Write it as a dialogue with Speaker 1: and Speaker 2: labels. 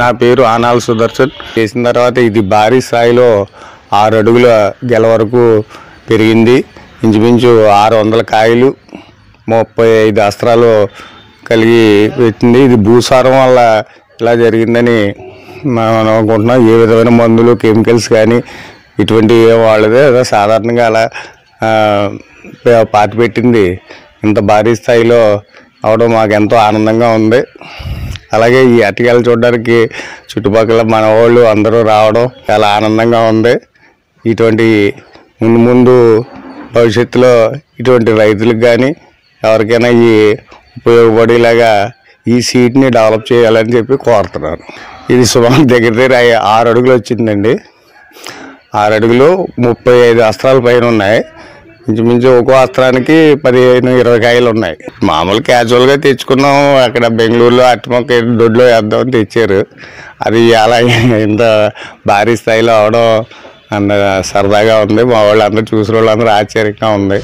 Speaker 1: నా పేరు ఆనాల్ సుదర్శన్. చేసిన తర్వాత ఇది భారీ స్థాయిలో 6 అడుగుల గెల వరకు పెరిగింది. ఇంచుమించు 600 కాయలు 35 అస్త్రాలు కలిగి పెట్టింది. ఇది భూసారం వల్ల ఇలా జరిగిందని మనం అనుకుంటున్నాం. ఏ విధమైన మందులు కెమికల్స్ కానీ ఇటువంటి వాళ్ళదే సాధారణంగా అలా పాతి పెట్టింది. ఇంత భారీ స్థాయిలో అవడం మాకు ఎంతో ఆనందంగా ఉంది. అలాగే ఈ అరటికాయలు చూడడానికి చుట్టుపక్కల మన వాళ్ళు అందరూ రావడం చాలా ఆనందంగా ఉంది. ఇటువంటి ముందు భవిష్యత్తులో ఇటువంటి రైతులకు కానీ ఎవరికైనా ఈ ఉపయోగపడేలాగా ఈ సీడ్ని డెవలప్ చేయాలని చెప్పి కోరుతున్నాను. ఇది సుమారు దగ్గర 6 అడుగులు వచ్చిందండి. 6 అడుగులు 35 అస్త్రాల పైన ఉన్నాయి. ఇంచుమించు ఒక్కో అస్త్రానికి 15-20 కాయలు ఉన్నాయి. మామూలు క్యాజువల్గా తెచ్చుకున్నాం. అక్కడ బెంగళూరులో అట్టిమొక్క దొడ్లో వేద్దామని తెచ్చారు. అది అలా ఇంత భారీ స్థాయిలో అవడం సరదాగా ఉంది. మా వాళ్ళు అందరూ చూసిన వాళ్ళందరూ ఆశ్చర్యంగా ఉంది.